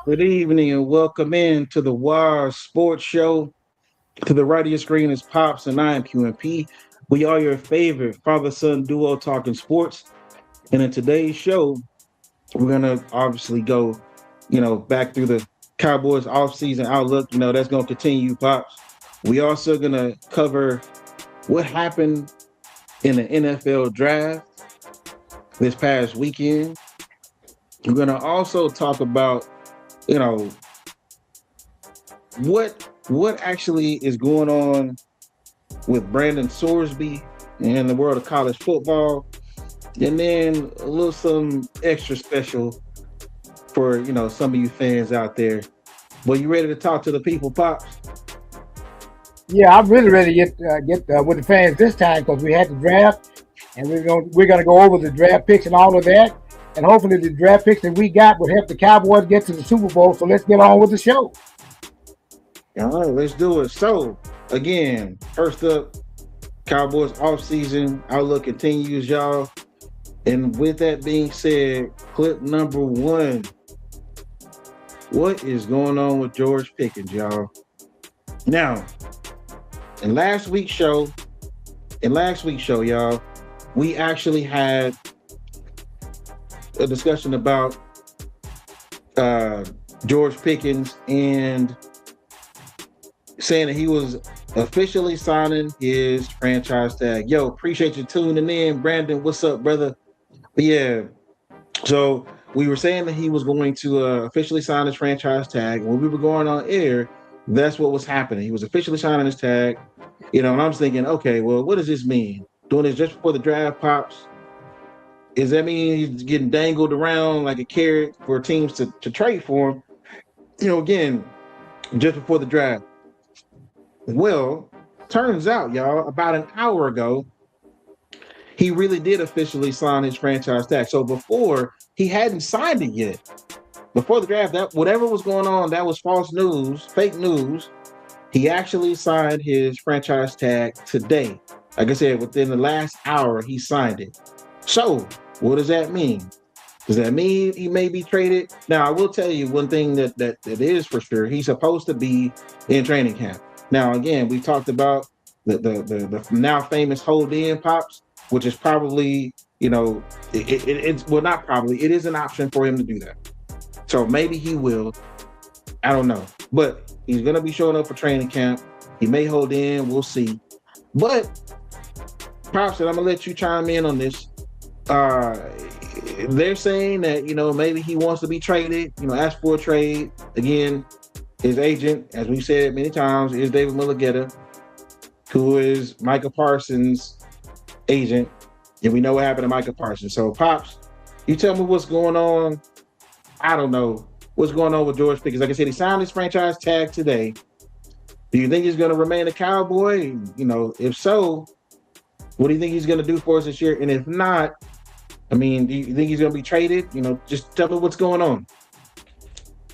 Good evening and welcome in to the Wire Sports Show. To the right of your screen is Pops and I am QMP. We are your favorite father-son duo talking sports. And in today's show, we're gonna obviously go, back through the Cowboys off-season outlook. That's gonna continue, Pops. We also gonna cover what happened in the NFL draft this past weekend. We're gonna also talk about, you know, what actually is going on with Brandon Sorsby in the world of college football, and then a little some extra special for some of you fans out there. Well, you ready to talk to the people, Pops? Yeah, I'm really ready to get with the fans this time because we had the draft, and we're gonna go over the draft picks and all of that, and hopefully the draft picks that we got will help the Cowboys get to the Super Bowl. So let's get on with the show. All right, let's do it. So again, first up, Cowboys offseason outlook continues, y'all. And with that being said, clip number one. What is going on with George Pickens, y'all? Now, in last week's show, y'all, we actually had a discussion about George Pickens and saying that he was officially signing his franchise tag. Yo, appreciate you tuning in. Brandon, what's up, brother? But yeah, so we were saying that he was going to officially sign his franchise tag. When we were going on air, that's what was happening. He was officially signing his tag. And I was thinking, okay, well, what does this mean? Doing this just before the draft, Pops? Does that mean he's getting dangled around like a carrot for teams to trade for him? Again, just before the draft. Well, turns out, y'all, about an hour ago, he really did officially sign his franchise tag. So before, he hadn't signed it yet. Before the draft, that whatever was going on, that was false news, fake news. He actually signed his franchise tag today. Like I said, within the last hour, he signed it. So what does that mean? Does that mean he may be traded? Now, I will tell you one thing that is for sure. He's supposed to be in training camp. Now, again, we talked about the now famous hold in, Pops, which is probably, it's well, not probably, it is an option for him to do that. So maybe he will. I don't know. But he's going to be showing up for training camp. He may hold in. We'll see. But, Pops, and I'm going to let you chime in on this. They're saying that, maybe he wants to be traded, ask for a trade. Again, his agent, as we've said many times, is David Mulligetta, who is Micah Parsons' agent. And we know what happened to Micah Parsons. So, Pops, you tell me what's going on. I don't know what's going on with George Pickens. Like I said, he signed his franchise tag today. Do you think he's going to remain a Cowboy? If so, what do you think he's going to do for us this year? And if not, do you think he's going to be traded? Just tell me what's going on.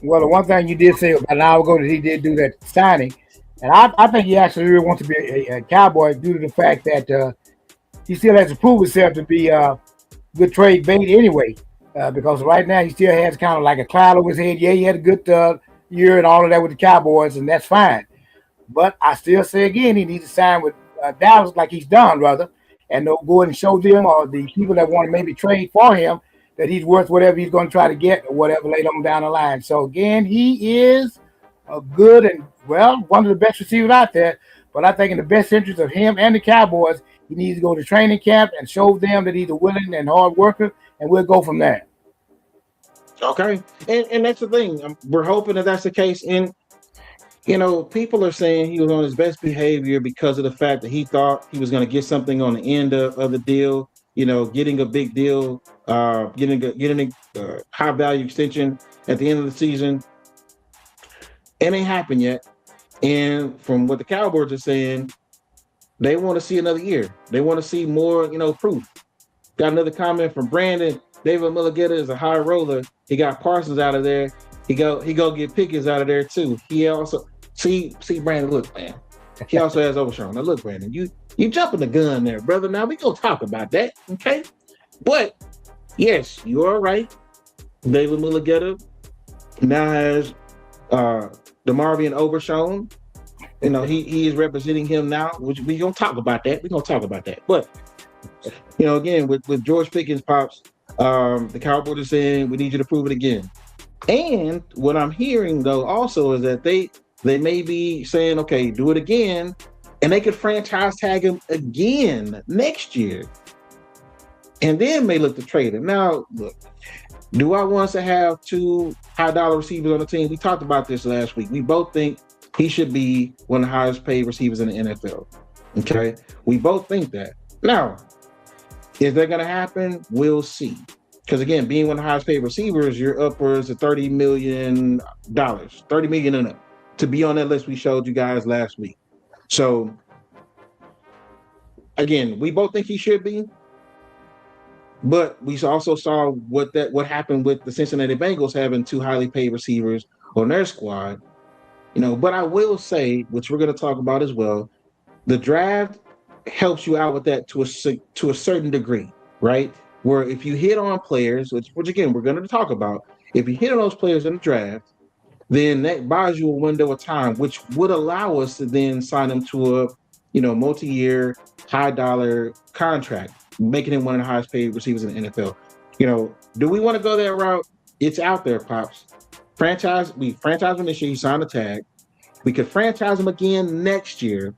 Well, the one thing you did say about an hour ago that he did do that signing, and I think he actually really wants to be a Cowboy due to the fact that he still has to prove himself to be a good trade bait anyway. Because right now he still has kind of like a cloud over his head. Yeah, he had a good year and all of that with the Cowboys, and that's fine. But I still say again, he needs to sign with Dallas like he's done, rather, and they'll go ahead and show them or the people that want to maybe trade for him that he's worth whatever he's going to try to get or whatever later on down the line. So again, he is a good and, well, one of the best receivers out there. But I think in the best interest of him and the Cowboys, he needs to go to training camp and show them that he's a willing and hard worker, and we'll go from there. Okay. And that's the thing. We're hoping that that's the case. And, people are saying he was on his best behavior because of the fact that he thought he was going to get something on the end of the deal, getting a big deal, getting a high value extension at the end of the season. It ain't happened yet. And from what the Cowboys are saying, they want to see another year. They want to see more, proof. Got another comment from Brandon. David Mulligetta is a high roller. He got Parsons out of there. He go get Pickens out of there too. He also see Brandon. Look, man. He also has Overshawn. Now look, Brandon, you jumping the gun there, brother. Now we gonna talk about that, okay? But yes, you are right. David Mulligetta now has DeMarvion Overshown. He is representing him now, which we're gonna talk about that. We're gonna talk about that. But again, with George Pickens, pops, the Cowboys are saying we need you to prove it again. And what I'm hearing though also is that they may be saying, okay, do it again, and they could franchise tag him again next year, and then may look to trade him. Now, look, do I want us to have two high dollar receivers on the team? We talked about this last week. We both think he should be one of the highest paid receivers in the NFL. Okay, we both think that. Now, is that going to happen? We'll see. Because again, being one of the highest paid receivers, you're upwards of $30 million, $30 million and up to be on that list we showed you guys last week. So again, we both think he should be, but we also saw what happened with the Cincinnati Bengals having two highly paid receivers on their squad. But I will say, which we're going to talk about as well, the draft helps you out with that to a certain degree, right? Where if you hit on players, which again we're going to talk about, if you hit on those players in the draft, then that buys you a window of time, which would allow us to then sign them to a multi-year, high-dollar contract, making him one of the highest paid receivers in the NFL. Do we want to go that route? It's out there, pops. We franchise him this year. He signed a tag. We could franchise him again next year,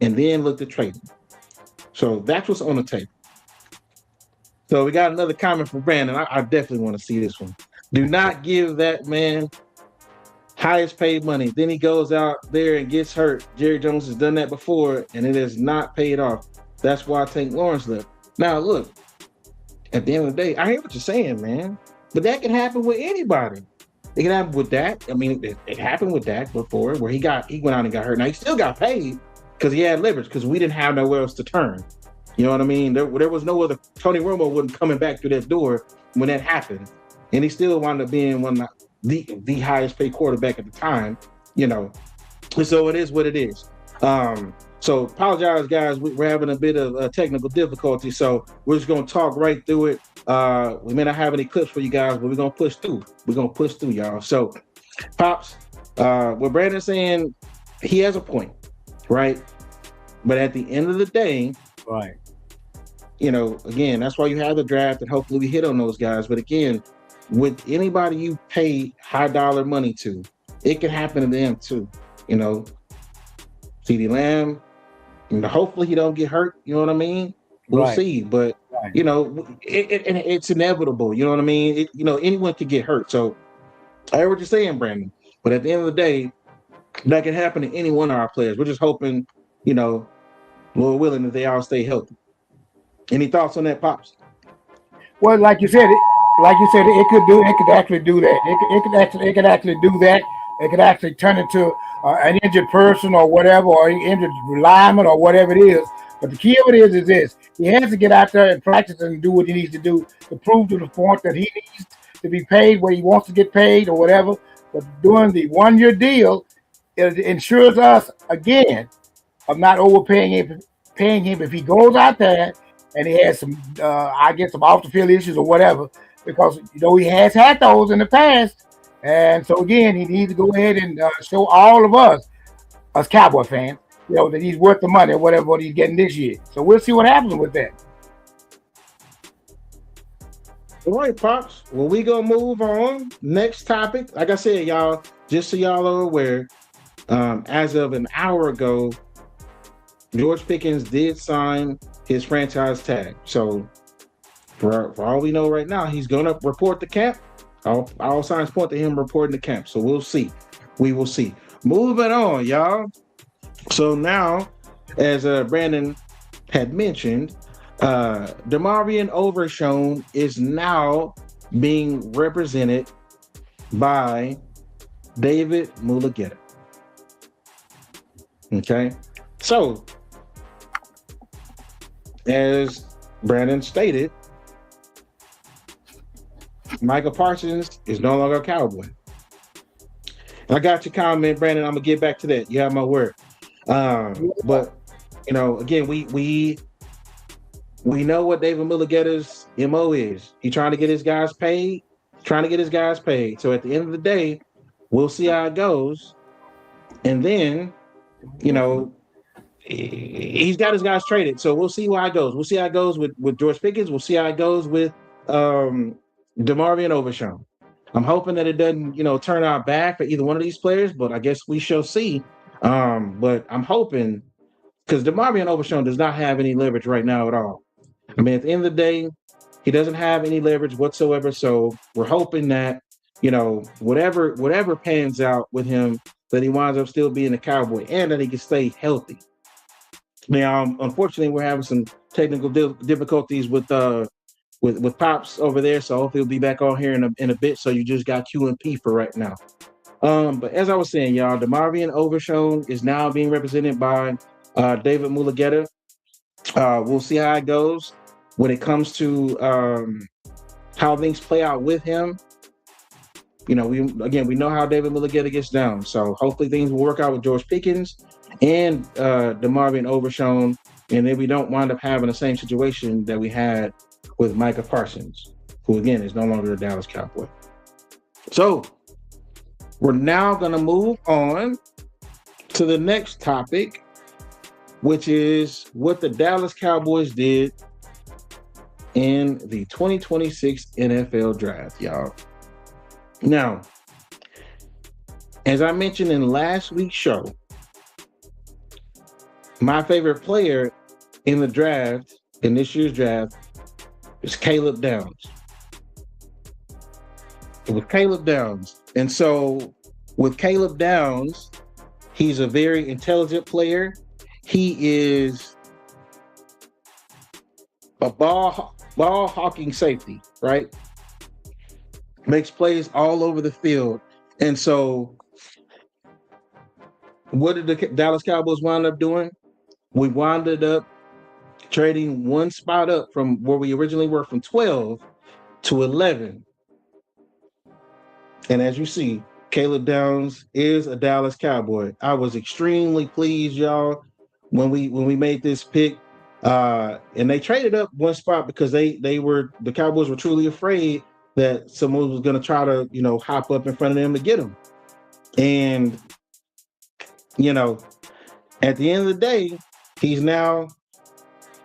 and then look to trade him. So that's what's on the table. So we got another comment from Brandon. I definitely want to see this one. Do not give that man highest paid money. Then he goes out there and gets hurt. Jerry Jones has done that before, and it has not paid off. That's why Tank Lawrence left. Now, look, at the end of the day, I hear what you're saying, man. But that can happen with anybody. It can happen with Dak. I mean, it happened with Dak before, where he went out and got hurt. Now, he still got paid because he had leverage, because we didn't have nowhere else to turn. You know what I mean? There was no other. Tony Romo wasn't coming back through that door when that happened. And he still wound up being one of the highest paid quarterback at the time, So it is what it is. So apologize, guys. We're having a bit of technical difficulty, so we're just going to talk right through it. We may not have any clips for you guys, but we're going to push through. We're going to push through, y'all. So, Pops, what Brandon's saying, he has a point, right? But at the end of the day, right. Again, that's why you have the draft, and hopefully we hit on those guys. But again, with anybody you pay high dollar money to, it can happen to them too. CeeDee Lamb, hopefully he don't get hurt. You know what I mean? We'll see. But it's inevitable. You know what I mean? Anyone could get hurt. So I hear what you're saying, Brandon. But at the end of the day, that can happen to any one of our players. We're just hoping, Lord willing, that they all stay healthy. Any thoughts on that, Pops? Well, like you said, it could actually do that. It could actually do that. It could actually turn into an injured person or whatever, or an injured lineman or whatever it is. But the key of it is this: he has to get out there and practice and do what he needs to do to prove to the point that he needs to be paid where he wants to get paid or whatever. But doing the 1-year deal, it ensures us again of not overpaying him. Paying him if he goes out there and he has some, some off the field issues or whatever, because he has had those in the past, and so again, he needs to go ahead and show all of us Cowboy fans, that he's worth the money or whatever what he's getting this year. So we'll see what happens with that. All right, Pops. Well, we gonna move on. Next topic. Like I said, y'all, just so y'all are aware, as of an hour ago, George Pickens did sign his franchise tag. So for all we know right now, he's going to report to camp. All signs point to him reporting to camp. So we'll see. We will see. Moving on, y'all. So now, as Brandon had mentioned, DeMarvion Overshown is now being represented by David Mulugeta. Okay. So, as Brandon stated, Michael Parsons is no longer a Cowboy. I got your comment, Brandon. I'm gonna get back to that. You have my word. But again, we know what David Mulugeta's MO is. He trying to get his guys paid. trying to get his guys paid. So at the end of the day, we'll see how it goes. And then, you know, he's got his guys traded. So we'll see how it goes. We'll see how it goes with George Pickens. We'll see how it goes with DeMarvion Overshown. I'm hoping that it doesn't, turn out bad for either one of these players, but I guess we shall see. But I'm hoping, because DeMarvion Overshown does not have any leverage right now at all. I mean, at the end of the day, he doesn't have any leverage whatsoever. So we're hoping that, whatever pans out with him, that he winds up still being a Cowboy and that he can stay healthy. Now, unfortunately, we're having some technical difficulties with Pops over there, so hopefully he'll be back on here in a bit. So you just got Q and P for right now. But as I was saying, y'all, DeMarvion Overshown is now being represented by David Mulugeta. We'll see how it goes when it comes to how things play out with him. We know how David Mulugeta gets down, so hopefully things will work out with George Pickens and DeMarvion Overshown, and then we don't wind up having the same situation that we had with Micah Parsons, who again is no longer a Dallas Cowboy. So we're now going to move on to the next topic, which is what the Dallas Cowboys did in the 2026 NFL Draft, y'all. Now, as I mentioned in last week's show, my favorite player in the draft, in this year's draft, is Caleb Downs. It was Caleb Downs. And so with Caleb Downs, he's a very intelligent player. He is a ball hawking safety, right? Makes plays all over the field. And so what did the Dallas Cowboys wind up doing? We wound up trading one spot up from where we originally were, from 12 to 11. And as you see, Caleb Downs is a Dallas Cowboy. I was extremely pleased, y'all, when we made this pick. And they traded up one spot because the Cowboys were truly afraid that someone was going to try to, hop up in front of them to get him. And, at the end of the day, he's now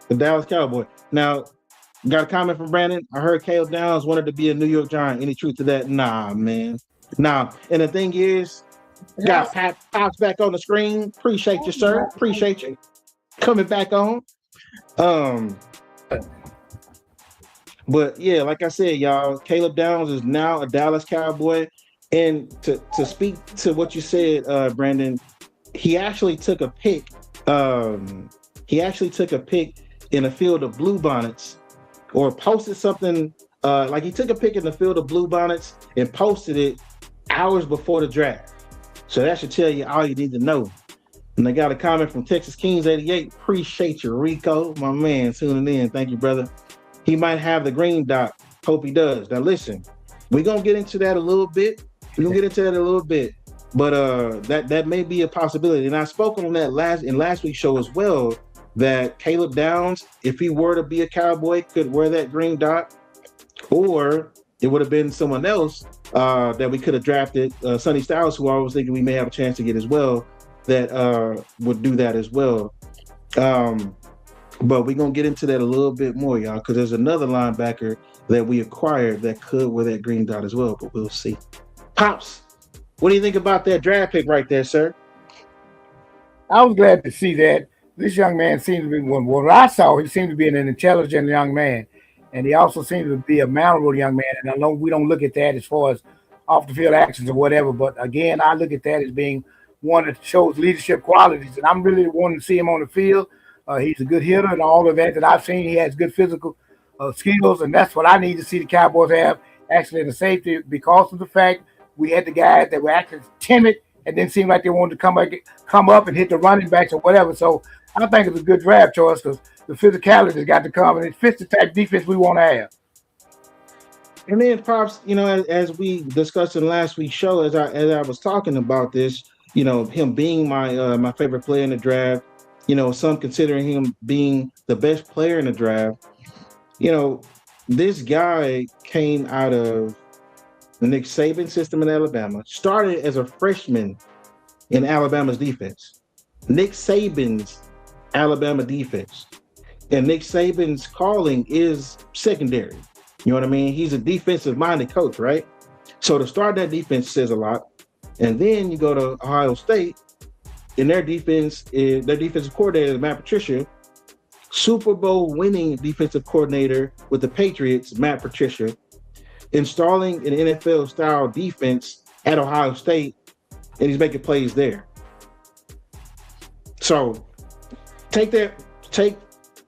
the Dallas Cowboy. Now, got a comment from Brandon. I heard Caleb Downs wanted to be a New York Giant. Any truth to that? Nah, man. Nah. And the thing is, got Pops back on the screen. Appreciate you, sir. Appreciate you coming back on. But yeah, like I said, y'all, Caleb Downs is now a Dallas Cowboy. And to speak to what you said, Brandon, he actually took a pick. In a field of bluebonnets, or posted something like he took a pic in the field of bluebonnets and posted it hours before the draft. So that should tell you all you need to know. And I got a comment from Texas Kings 88. Appreciate you, Rico, my man, tuning in. Thank you, brother. He might have the green dot. Hope he does. Now listen, we're gonna get into that a little bit. But that may be a possibility. And I spoke on that last week's show as well, that Caleb Downs, if he were to be a Cowboy, could wear that green dot, or it would have been someone else that we could have drafted, Sonny Styles, who I was thinking we may have a chance to get as well, that would do that as well. But we're going to get into that a little bit more, y'all, because there's another linebacker that we acquired that could wear that green dot as well, but we'll see. Pops, what do you think about that draft pick right there, sir? I was glad to see that. This young man seems to be, what I saw, he seemed to be an intelligent young man. And he also seems to be a mannerable young man. And I know we don't look at that as far as off the field actions or whatever. But again, I look at that as being one that shows leadership qualities. And I'm really wanting to see him on the field. He's a good hitter, and all of that I've seen. He has good physical skills. And that's what I need to see the Cowboys have actually in the safety, because of the fact we had the guys that were actually timid and didn't seem like they wanted to come up and hit the running backs or whatever. So I think it's a good draft choice, because the physicality has got to come, and it fits the type of defense we want to have. And then, Pops, as we discussed in last week's show, as I was talking about this, him being my favorite player in the draft, some considering him being the best player in the draft. This guy came out of the Nick Saban system in Alabama, started as a freshman in Alabama's defense. Nick Saban's Alabama defense. And Nick Saban's calling is secondary. You know what I mean? He's a defensive-minded coach, right? So to start that defense says a lot. And then you go to Ohio State, and their defensive coordinator is Matt Patricia, Super Bowl winning defensive coordinator with the Patriots, Matt Patricia, installing an NFL-style defense at Ohio State, and he's making plays there. So take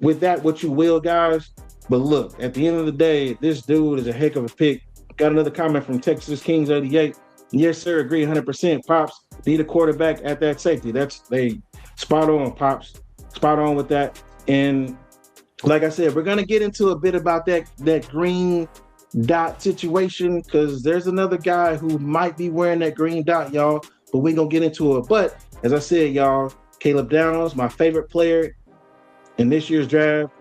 with that what you will, guys. But look, at the end of the day, this dude is a heck of a pick. Got another comment from Texas Kings 88. Yes, sir, agree 100%. Pops, need a quarterback at that safety. They spot on, Pops. Spot on with that. And like I said, we're going to get into a bit about that green dot situation, because there's another guy who might be wearing that green dot, y'all, but we're going to get into it. But as I said, y'all, Caleb Downs, my favorite player in this year's draft,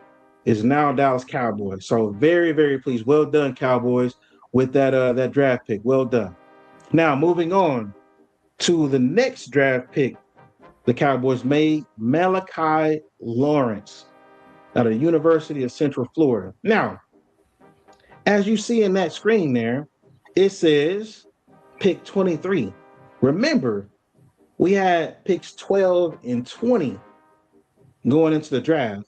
is now Dallas Cowboys. So very, very pleased. Well done, Cowboys, with that draft pick. Well done. Now, moving on to the next draft pick, the Cowboys made Malachi Lawrence out of the University of Central Florida. Now, as you see in that screen there, it says pick 23. Remember, we had picks 12 and 20 going into the draft.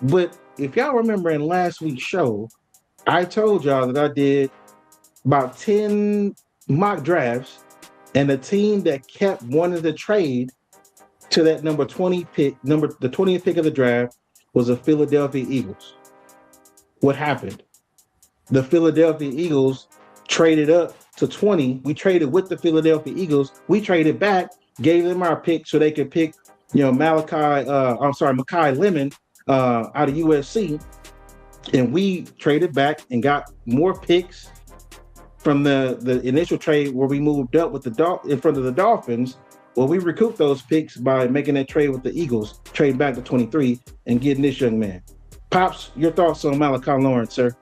But if y'all remember in last week's show, I told y'all that I did about 10 mock drafts, and the team that kept wanting to trade to that number 20 pick, the 20th pick of the draft, was the Philadelphia Eagles. What happened? The Philadelphia Eagles traded up to 20. We traded with the Philadelphia Eagles. We traded back, gave them our pick so they could pick, Makai Lemon out of USC. And we traded back and got more picks from the initial trade where we moved up with in front of the Dolphins. Well, we recouped those picks by making that trade with the Eagles, trade back to 23 and getting this young man. Pops, your thoughts on Malachi Lawrence, sir?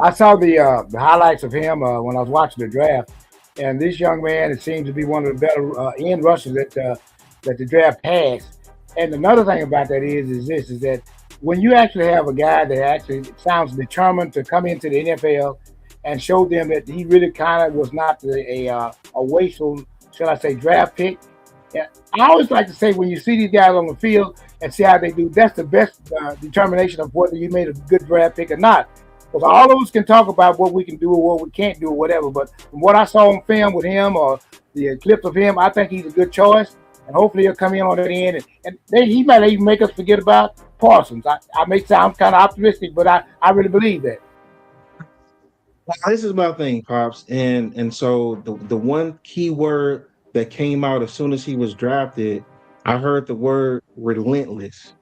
I saw the highlights of him when I was watching the draft, and this young man, it seems to be one of the better end rushers that the draft has. And another thing about that is that when you actually have a guy that actually sounds determined to come into the NFL and show them that he really kind of was not a wasteful, shall I say, draft pick. Yeah, I always like to say when you see these guys on the field and see how they do, that's the best determination of whether you made a good draft pick or not. Because all of us can talk about what we can do or what we can't do or whatever, but from what I saw on film with him or the clips of him, I think he's a good choice, and hopefully he'll come in on that end, and he might even make us forget about Parsons. I may sound kind of optimistic, but I really believe that. This is my thing, Pops, and so the one key word that came out as soon as he was drafted, I heard the word relentless.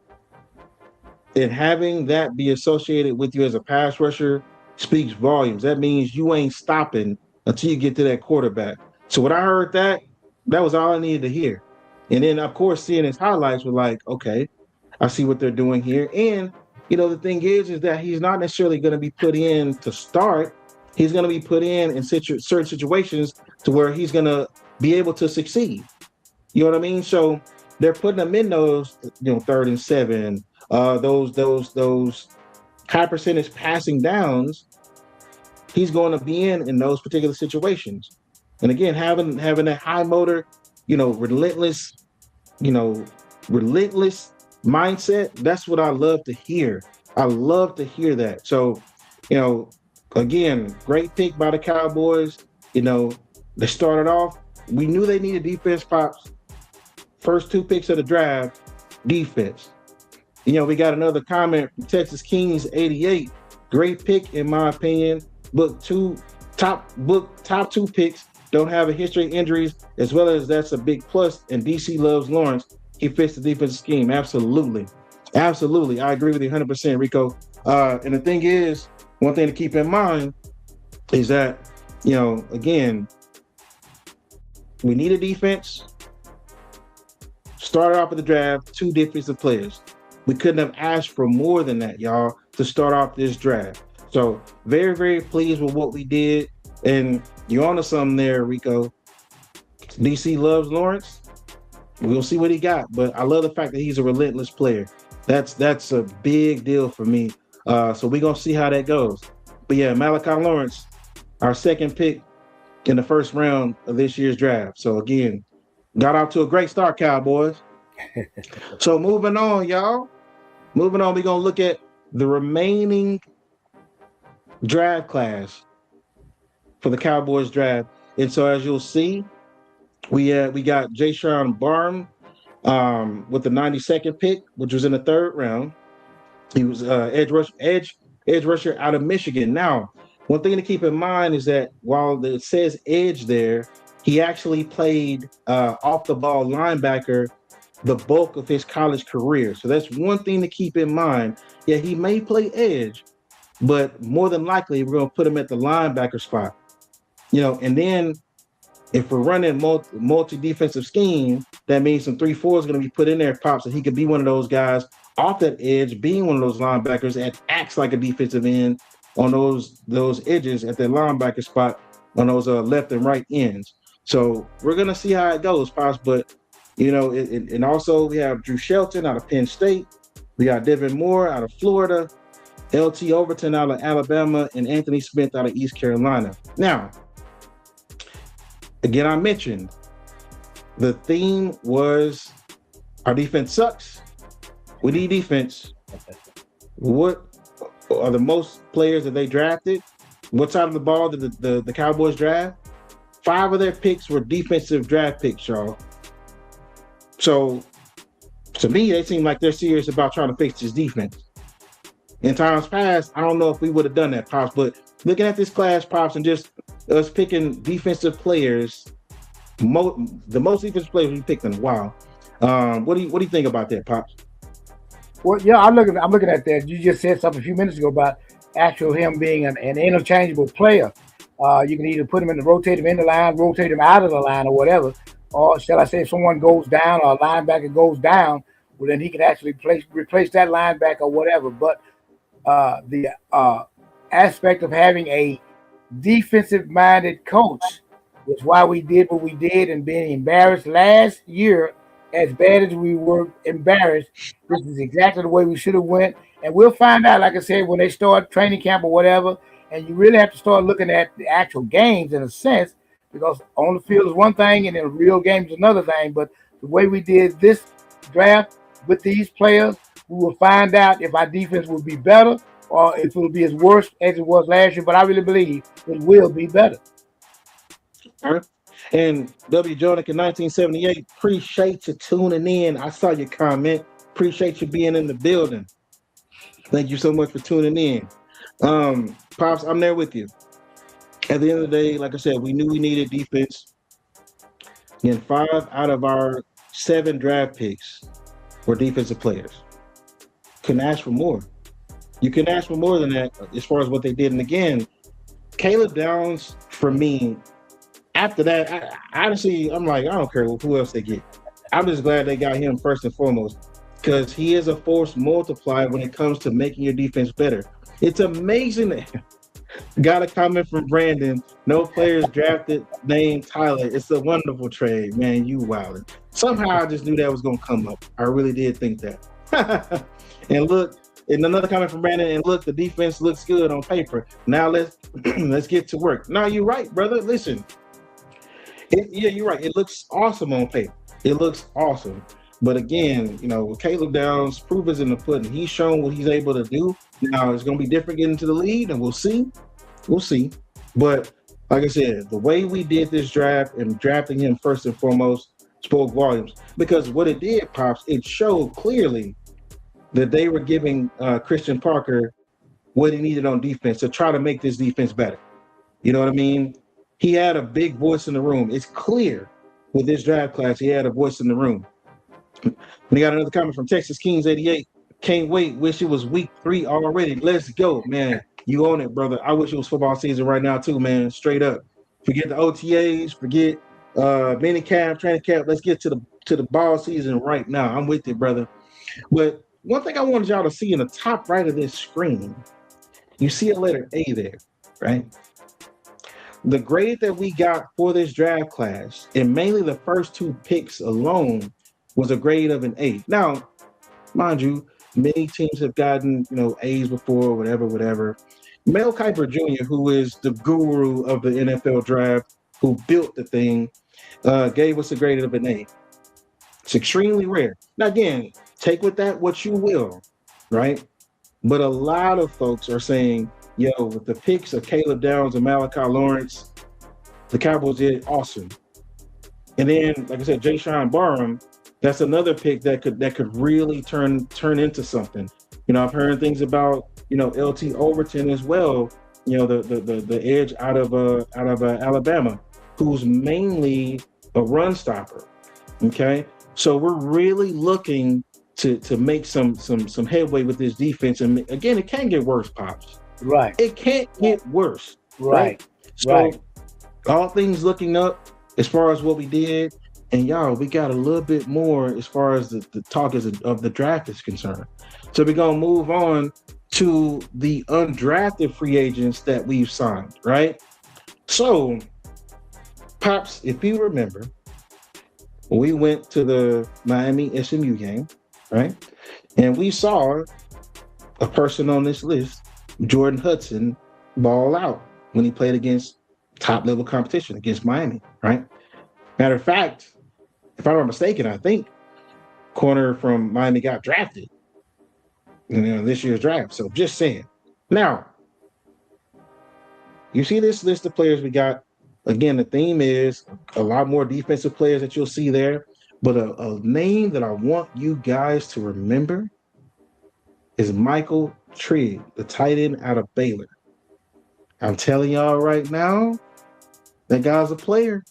And having that be associated with you as a pass rusher speaks volumes. That means you ain't stopping until you get to that quarterback. So when I heard that was all I needed to hear. And then, of course, seeing his highlights were like, okay, I see what they're doing here. And, the thing is that he's not necessarily going to be put in to start. He's going to be put in certain situations to where he's going to be able to succeed. You know what I mean? So they're putting him in those, 3rd and 7, those high percentage passing downs. He's going to be in those particular situations. And again, having that high motor, relentless mindset, that's what I love to hear. I love to hear that. So, again, great pick by the Cowboys. They started off, we knew they needed defense, Pops. First 2 picks of the draft, defense. We got another comment from Texas Kings 88. Great pick, in my opinion. Top 2 picks. Don't have a history of injuries, as well as that's a big plus. And DC loves Lawrence. He fits the defensive scheme. Absolutely. Absolutely. I agree with you 100%, Rico. And the thing is, one thing to keep in mind is that, again, we need a defense. Started off with the draft, 2 defensive players. We couldn't have asked for more than that, y'all, to start off this draft. So very, very pleased with what we did. And you're onto something there, Rico. DC loves Lawrence. We'll see what he got, but I love the fact that he's a relentless player. That's a big deal for me. So we're gonna see how that goes. But yeah, Malachi Lawrence, our second pick in the first round of this year's draft. So again, got out to a great start, Cowboys. So moving on, y'all. Moving on, we're gonna look at the remaining draft class for the Cowboys draft. And so as you'll see, we got Jayshon Barn with the 92nd pick, which was in the third round. He was edge rusher out of Michigan. Now, one thing to keep in mind is that while it says edge there, he actually played off the ball linebacker the bulk of his college career. So that's one thing to keep in mind. Yeah, he may play edge, but more than likely we're going to put him at the linebacker spot. And then if we're running multi-defensive scheme, that means some 3-4 is going to be put in there, Pops, and he could be one of those guys off that edge, being one of those linebackers that acts like a defensive end on those edges at that linebacker spot on those left and right ends. So we're going to see how it goes, Pops. But, and also we have Drew Shelton out of Penn State. We got Devin Moore out of Florida, LT Overton out of Alabama, and Anthony Smith out of East Carolina. Now, again, I mentioned the theme was our defense sucks. We need defense. What are the most players that they drafted? What side of the ball did the Cowboys draft? 5 of their picks were defensive draft picks, y'all. So to me, they seem like they're serious about trying to fix this defense. In times past, I don't know if we would have done that, Pops, but looking at this class, Pops, and just us picking defensive players, the most defensive players we picked in a while. What do you think about that, Pops? Well, yeah, I'm looking at that. You just said something a few minutes ago about him being an interchangeable player. You can either put him rotate him in the line, rotate him out of the line, or whatever. Or shall I say, if someone goes down or a linebacker goes down, well, then he can actually replace that linebacker or whatever. But the aspect of having a defensive-minded coach is why we did what we did, and being embarrassed last year. As bad as we were embarrassed, this is exactly the way we should have went. And we'll find out, like I said, when they start training camp or whatever. And you really have to start looking at the actual games in a sense, because on the field is one thing and in a real game is another thing. But the way we did this draft with these players, we will find out if our defense will be better or if it will be as worse as it was last year. But I really believe it will be better. All right. And W. Jonick in 1978, appreciate you tuning in. I saw your comment. Appreciate you being in the building. Thank you so much for tuning in. Pops, I'm there with you. At the end of the day, like I said, we knew we needed defense. And 5 out of our 7 draft picks were defensive players. Couldn't ask for more. You can ask for more than that as far as what they did. And again, Caleb Downs, for me, after that, honestly, I'm like, I don't care who else they get. I'm just glad they got him first and foremost, because he is a force multiplier when it comes to making your defense better. It's amazing that got a comment from Brandon. No players drafted named Tyler. It's a wonderful trade, man. You wildin'. Somehow I just knew that was gonna come up. I really did think that. And look, and another comment from Brandon. And look, the defense looks good on paper. Now let's get to work. No, you're right, brother. Listen. Yeah, you're right. It looks awesome on paper. It looks awesome. But again, Caleb Downs, proof is in the pudding. He's shown what he's able to do. Now it's going to be different getting into the league, and we'll see. We'll see. But like I said, the way we did this draft and drafting him first and foremost spoke volumes. Because what it did, Pops, it showed clearly that they were giving Christian Parker what he needed on defense to try to make this defense better. You know what I mean? He had a big voice in the room. It's clear with this draft class, he had a voice in the room. We got another comment from Texas Kings 88. Can't wait. Wish it was week 3 already. Let's go, man. You own it, brother. I wish it was football season right now too, man. Straight up. Forget the OTAs. Forget mini camp, training camp. Let's get to the ball season right now. I'm with you, brother. But one thing I wanted y'all to see in the top right of this screen, you see a letter A there, right? The grade that we got for this draft class, and mainly the first two picks alone, was a grade of an A. Now, mind you, many teams have gotten, A's before, whatever. Mel Kiper Jr., who is the guru of the NFL draft, who built the thing, gave us a grade of an A. It's extremely rare. Now, again, take with that what you will, right? But a lot of folks are saying, yo, with the picks of Caleb Downs and Malachi Lawrence, the Cowboys did awesome. And then, like I said, Jayshon Barham, that's another pick that could really turn into something. I've heard things about LT Overton as well. The edge out of Alabama, who's mainly a run stopper. Okay, so we're really looking to make some headway with this defense. And again, it can't get worse, Pops. Right. It can't get worse. Right. So all things looking up as far as what we did. And y'all, we got a little bit more as far as the talk of the draft is concerned. So we're going to move on to the undrafted free agents that we've signed, right? So, Pops, if you remember, we went to the Miami SMU game, right? And we saw a person on this list, Jordan Hudson, ball out when he played against top-level competition against Miami, right? Matter of fact, if I'm not mistaken, I think corner from Miami got drafted in this year's draft. So just saying. Now, you see this list of players we got. Again, the theme is a lot more defensive players that you'll see there. But a name that I want you guys to remember is Michael Trigg, the tight end out of Baylor. I'm telling y'all right now, that guy's a player.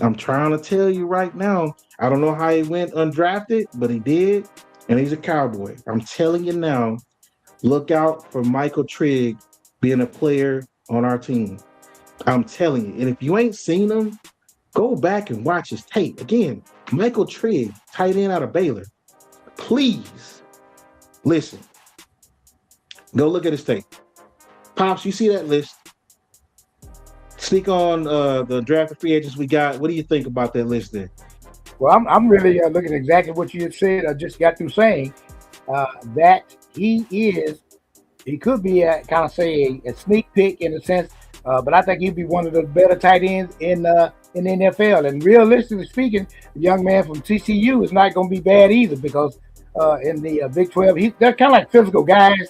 I'm trying to tell you right now. I don't know how he went undrafted, but he did, and he's a Cowboy. I'm telling you now, look out for Michael Trigg being a player on our team. I'm telling you. And if you ain't seen him, go back and watch his tape. Again, Michael Trigg, tight end out of Baylor. Please, listen. Go look at his tape. Pops, you see that list? Speak on the drafted free agents we got. What do you think about that list there? Well, I'm really looking at exactly what you had said. I just got through saying that he could be kind of say a sneak pick in a sense, but I think he'd be one of the better tight ends in the NFL. And realistically speaking, the young man from TCU is not going to be bad either because in the Big 12, they're kind of like physical guys,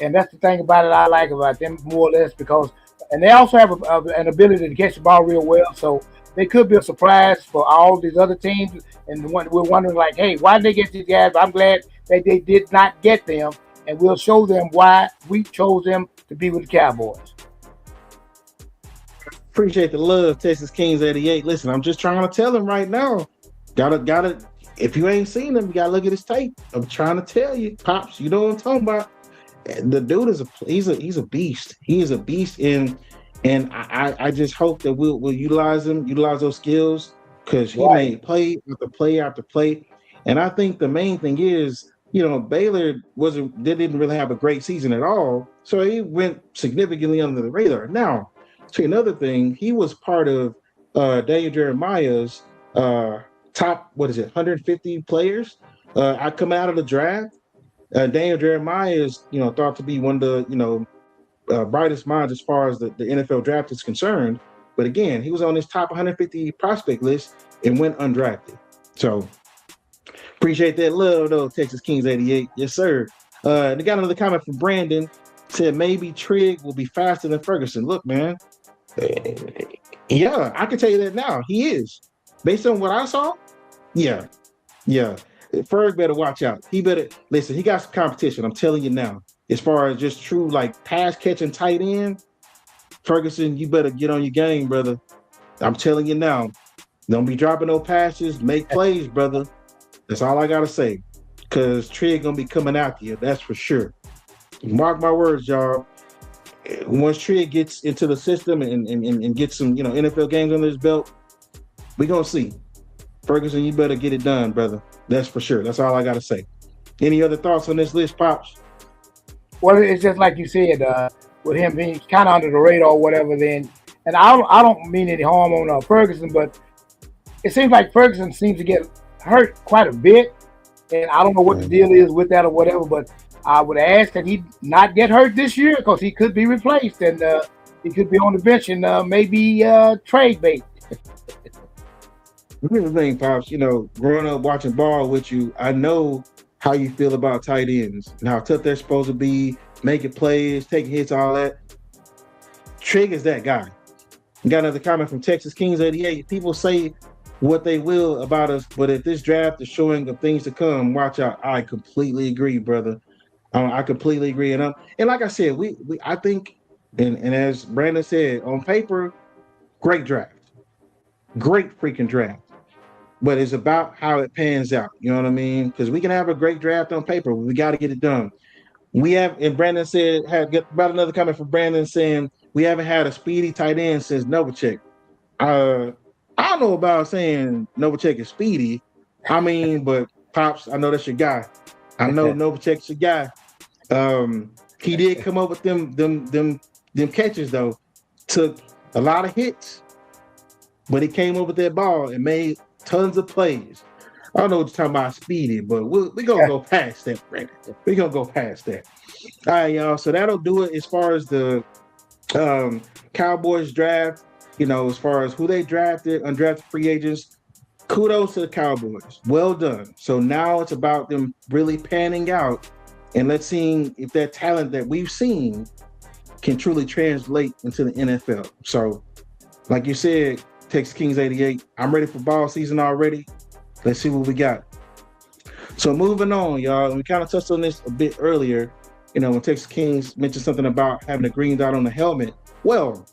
and that's the thing about it I like about them more or less because. And they also have an ability to catch the ball real well, so they could be a surprise for all these other teams. And we're wondering, like, hey, why did they get these guys? But I'm glad that they did not get them, and we'll show them why we chose them to be with the Cowboys. Appreciate the love, Texas Kings 88. Listen, I'm just trying to tell them right now. Gotta. If you ain't seen him, you gotta look at his tape. I'm trying to tell you, Pops. You know what I'm talking about. The dude is he's a beast. He is a beast, and I just hope that we'll utilize those skills because he made play after play after play. And I think the main thing is, Baylor didn't really have a great season at all, so he went significantly under the radar. Now, to another thing, he was part of Daniel Jeremiah's top 150 players I come out of the draft. Daniel Jeremiah is, thought to be one of the, brightest minds as far as the NFL draft is concerned. But again, he was on this top 150 prospect list and went undrafted. So appreciate that love, though, Texas Kings 88. Yes, sir. They got another comment from Brandon. Said maybe Trigg will be faster than Ferguson. Look, man. Yeah, I can tell you that now. He is. Based on what I saw, yeah. Ferg better watch out. He better listen. He got some competition. I'm telling you now. As far as just true pass catching tight end, Ferguson, you better get on your game, brother. I'm telling you now. Don't be dropping no passes. Make plays, brother. That's all I gotta say. Cause Trigg gonna be coming after you. That's for sure. Mark my words, y'all. Once Trigg gets into the system and gets some NFL games under his belt, we gonna see. Ferguson, you better get it done, brother. That's for sure. That's all I got to say. Any other thoughts on this list, Pops? Well, it's just like you said, with him being kind of under the radar or whatever, then And I don't mean any harm on Ferguson, but it seems like Ferguson seems to get hurt quite a bit, and I don't know what the Right. deal is with that or whatever. But I would ask that he not get hurt this year because he could be replaced and he could be on the bench and maybe trade bait. Here's the thing, Pops, growing up watching ball with you, I know how you feel about tight ends and how tough they're supposed to be, making plays, taking hits, all that. Trig is that guy. Got another comment from Texas Kings 88. People say what they will about us, but if this draft is showing of things to come, watch out. I completely agree, brother. I completely agree. And like I said, we I think, and as Brandon said, on paper, great draft. Great freaking draft. But it's about how it pans out. You know what I mean? Because we can have a great draft on paper, but we got to get it done. We have, and Brandon said, had get about another comment from Brandon saying we haven't had a speedy tight end since Novacek. Uh, I don't know about saying Novacek is speedy. I mean, but Pops, I know that's your guy. I know Novacek's your guy. He did come up with them catches though. Took a lot of hits, but he came up with that ball and made tons of plays. I don't know what you're talking about speedy, but we're gonna go past that, Brandon. We're gonna go past that. All right, y'all. So that'll do it as far as the Cowboys draft. As far as who they drafted, undrafted free agents. Kudos to the Cowboys. Well done. So now it's about them really panning out and let's see if that talent that we've seen can truly translate into the NFL. So, like you said, Texas Kings 88, I'm ready for ball season already. Let's see what we got. So moving on, y'all. We kind of touched on this a bit earlier. When Texas Kings mentioned something about having a green dot on the helmet. Well,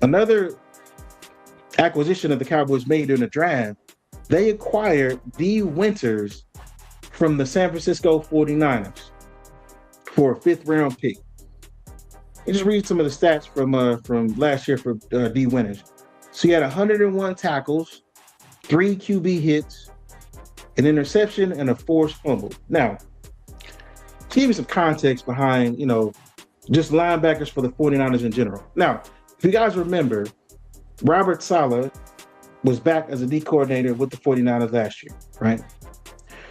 another acquisition that the Cowboys made during the draft, they acquired D. Winters from the San Francisco 49ers for a 5th round pick. You just read some of the stats from last year for D. Winters. So he had 101 tackles, 3 QB hits, an interception, and a forced fumble. Now, to give you some context behind, just linebackers for the 49ers in general. Now, if you guys remember, Robert Saleh was back as a D coordinator with the 49ers last year, right?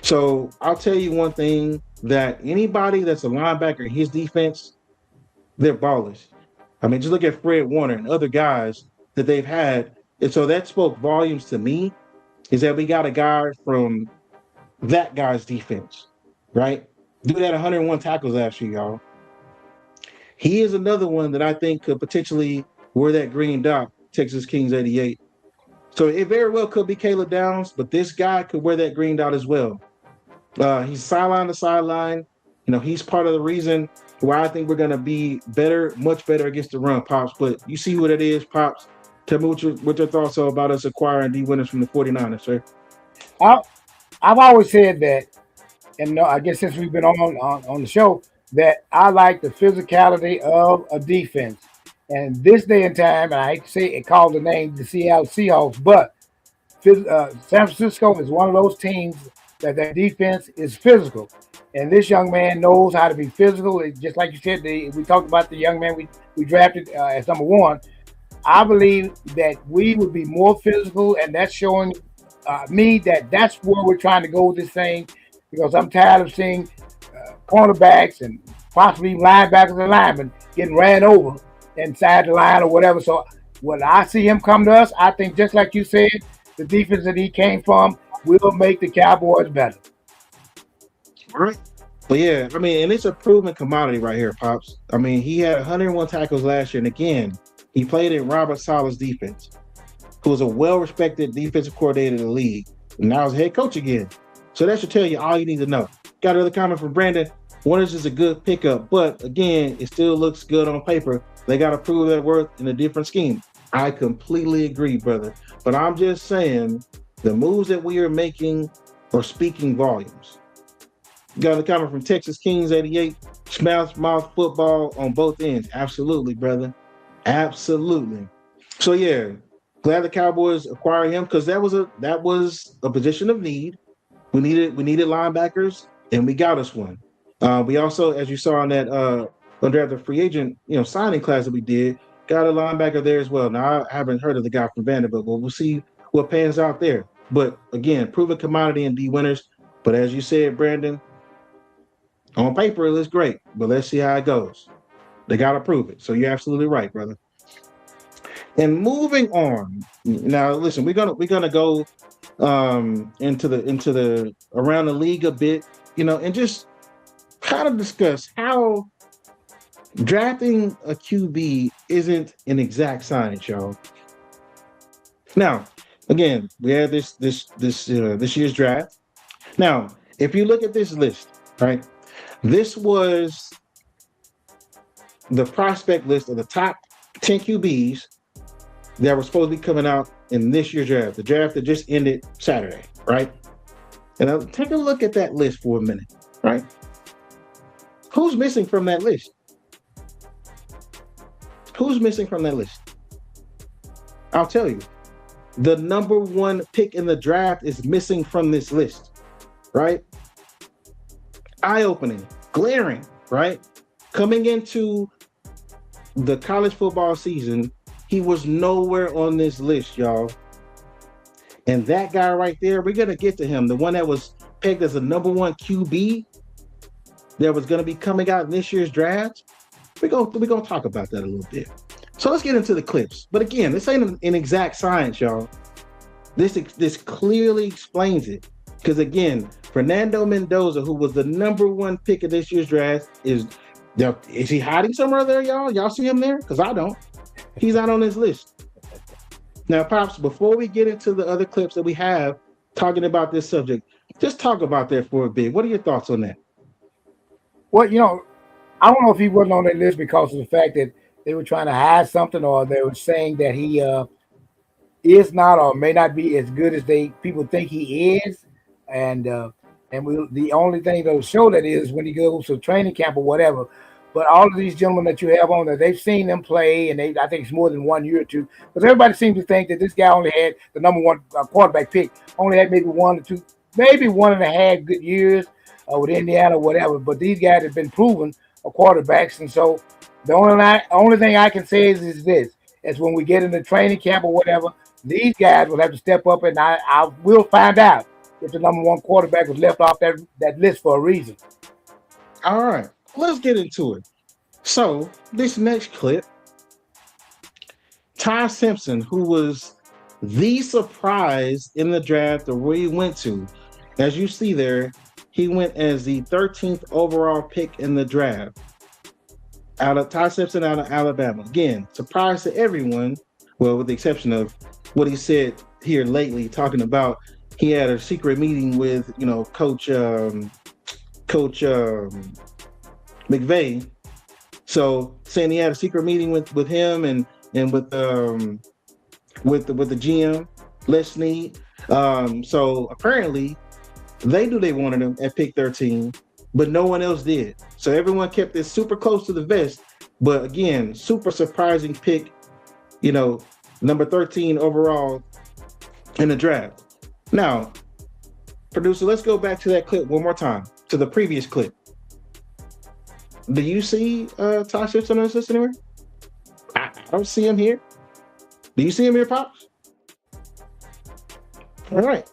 So I'll tell you one thing, that anybody that's a linebacker in his defense, they're ballers. I mean, just look at Fred Warner and other guys that they've had. And so that spoke volumes to me, is that we got a guy from that guy's defense, right? Dude had 101 tackles last year, y'all. He is another one that I think could potentially wear that green dot, Texas Kings 88. So it very well could be Caleb Downs, but this guy could wear that green dot as well. He's sideline to sideline. He's part of the reason why I think we're going to be better, much better against the run, Pops. But you see what it is, Pops. Tell me what your thoughts are about us acquiring D. Winters from the 49ers, sir. I, I've always said that, and I guess since we've been on the show, that I like the physicality of a defense. And this day and time, and I hate to say it, called the name the Seattle Seahawks, but San Francisco is one of those teams that their defense is physical. And this young man knows how to be physical. Just like you said, we talked about the young man we drafted as number one. I believe that we would be more physical, and that's showing me that that's where we're trying to go with this thing, because I'm tired of seeing cornerbacks and possibly linebackers and linemen getting ran over inside the line or whatever. So when I see him come to us, I think just like you said, the defense that he came from will make the Cowboys better. All right. But yeah, I mean, and it's a proven commodity right here, Pops. I mean, he had 101 tackles last year, and again, he played in Robert Saleh's defense, who was a well-respected defensive coordinator in the league, and now he's head coach again. So that should tell you all you need to know. Got another comment from Brandon. Winters is a good pickup, but again, it still looks good on paper. They got to prove their worth in a different scheme. I completely agree, brother. But I'm just saying, the moves that we are making are speaking volumes. Got a comment from Texas Kings 88. Smash mouth football on both ends. Absolutely, brother. Absolutely. So yeah, glad the Cowboys acquired him, because that was a position of need. We needed linebackers, and we got us one. We also, as you saw in that undrafted free agent signing class that we did, got a linebacker there as well. Now I haven't heard of the guy from Vanderbilt, but we'll see what pans out there. But again, proven commodity and D winners. But as you said, Brandon, on paper it looks great, but let's see how it goes. They got to prove it. So you're absolutely right, brother. And moving on. Now, listen, we're gonna go into the around the league a bit, and just kind of discuss how drafting a QB isn't an exact science, y'all. Now, again, we had this year's draft. Now, if you look at this list, right, this was the prospect list of the top 10 QBs that were supposed to be coming out in this year's draft, the draft that just ended Saturday, right? And I'll take a look at that list for a minute, right? Who's missing from that list? Who's missing from that list? I'll tell you. The number one pick in the draft is missing from this list, right? Eye-opening, glaring, right? Coming into the college football season, he was nowhere on this list, y'all. And that guy right there, we're going to get to him. The one that was pegged as the number one QB that was going to be coming out in this year's draft. We're going to talk about that a little bit. So let's get into the clips. But again, this ain't an exact science, y'all. This clearly explains it. Because again, Fernando Mendoza, who was the number one pick of this year's draft, is he hiding somewhere there, y'all? Y'all see him there? Because I don't. He's not on this list. Now, Pops, before we get into the other clips that we have talking about this subject, just talk about that for a bit. What are your thoughts on that? Well, I don't know if he wasn't on that list because of the fact that they were trying to hide something, or they were saying that he is not or may not be as good as people think he is. And the only thing that'll show that is when he goes to training camp or whatever. But all of these gentlemen that you have on there, they've seen them play, and I think it's more than 1 year or two. Because everybody seems to think that this guy only had the number one quarterback pick, only had maybe 1 or 2, maybe 1.5 good years with Indiana or whatever. But these guys have been proven quarterbacks, and so the only thing I can say is this: is when we get into training camp or whatever, these guys will have to step up, and I will find out if the number one quarterback was left off that list for a reason. All right. Let's get into it. So this next clip, Ty Simpson, who was the surprise in the draft of where he went to, as you see there, he went as the 13th overall pick in the draft. Ty Simpson out of Alabama. Again, surprise to everyone. Well, with the exception of what he said here lately, talking about he had a secret meeting with, Coach McVay. So saying he had a secret meeting with him and with the GM, Les Snead. So apparently they knew they wanted him at pick 13, but no one else did. So everyone kept this super close to the vest. But again, super surprising pick, number 13 overall in the draft. Now, producer, let's go back to that clip one more time, to the previous clip. Do you see Ty Simpson on this list anywhere? I don't see him here. Do you see him here, Pops? All right.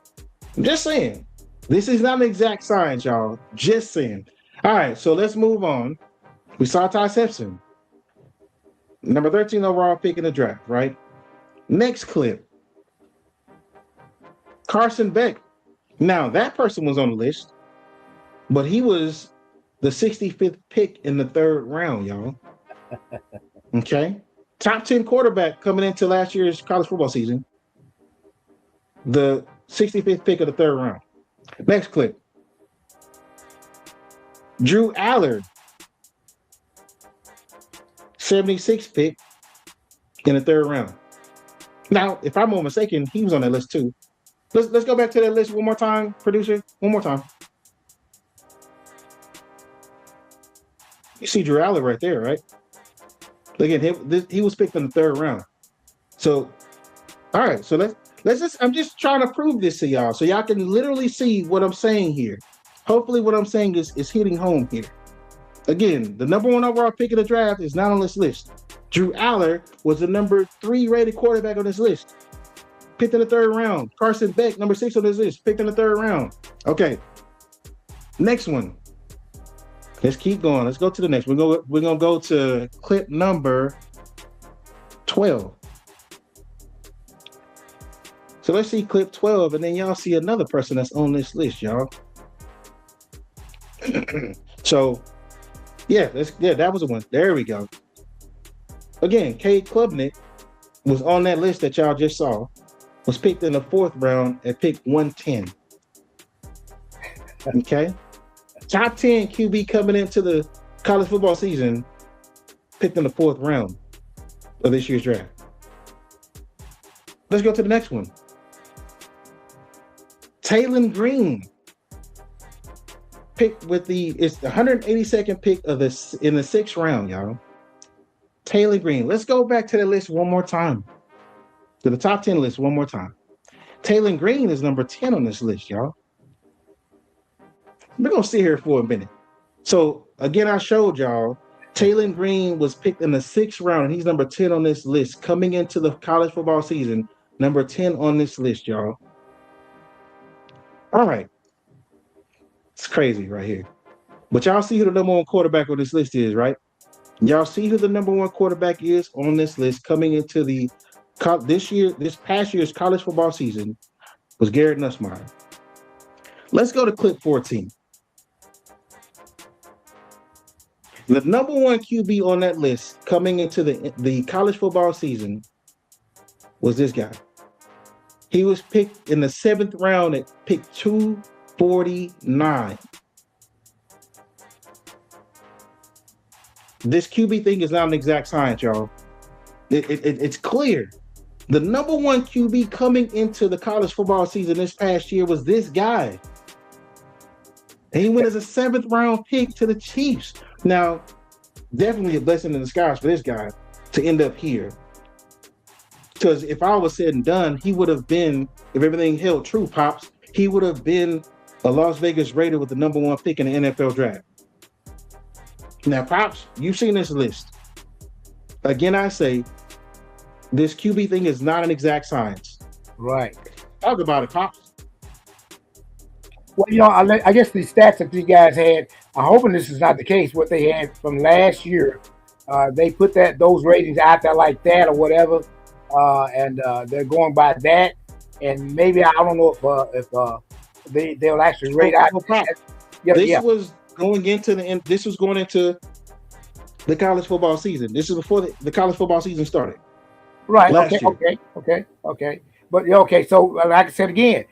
I'm just saying. This is not an exact science, y'all. Just saying. All right, so let's move on. We saw Ty Simpson, number 13 overall pick in the draft, right? Next clip. Carson Beck. Now, that person was on the list, but he was the 65th pick in the 3rd round, y'all. Okay. Top 10 quarterback coming into last year's college football season. The 65th pick of the 3rd round. Next clip. Drew Allard. 76th pick in the 3rd round. Now, if I'm not mistaken, he was on that list too. Let's go back to that list one more time, producer. One more time. You see Drew Allard right there, right? Look at him. He was picked in the 3rd round. So, all right. So let's just. I'm just trying to prove this to y'all, so y'all can literally see what I'm saying here. Hopefully, what I'm saying is hitting home here. Again, the number 1 overall pick in the draft is not on this list. Drew Aller was the number 3 rated quarterback on this list, picked in the 3rd round. Carson Beck, number 6 on this list, picked in the 3rd round. Okay, next one. Let's keep going. Let's go to the next. We're gonna go to clip number 12. So let's see clip 12, and then y'all see another person that's on this list, y'all. So, that was the one. There we go. Again, Cade Klubnik was on that list that y'all just saw. Was picked in the 4th round at pick 110. Okay, top 10 QB coming into the college football season, picked in the 4th round of this year's draft. Let's go to the next one. Taylon Green, picked with it's the 182nd pick in the 6th round, y'all. Taylon Green. Let's go back to the list one more time. To the top 10 list one more time. Taylon Green is number 10 on this list, y'all. We're gonna sit here for a minute. So again, I showed y'all Taylon Green was picked in the 6th round, and he's number 10 on this list coming into the college football season. Number 10 on this list, y'all. All right. It's crazy right here. But y'all see who the number 1 quarterback on this list is, right? Y'all see who the number 1 quarterback is on this list coming into this past year's college football season was Garrett Nussmeier. Let's go to clip 14. The number 1 QB on that list coming into the college football season was this guy. He was picked in the 7th round at pick 249. This QB thing is not an exact science, y'all. It's clear. The number 1 QB coming into the college football season this past year was this guy. And he went as a 7th round pick to the Chiefs. Now, definitely a blessing in disguise for this guy to end up here. Because if all was said and done, he would have been, if everything held true, Pops, he would have been a Las Vegas Raider with the number 1 pick in the NFL draft. Now, Pops, you've seen this list. Again, I say, this QB thing is not an exact science. Right. Talk about it, Pops. Well, I guess the stats that you guys had, I'm hoping this is not the case, what they had from last year. They put those ratings out there like that or whatever, and they're going by that. And maybe, I don't know if they'll actually rate out. This was going into the college football season. This is before the college football season started. Right. Okay. But okay. So like I said again,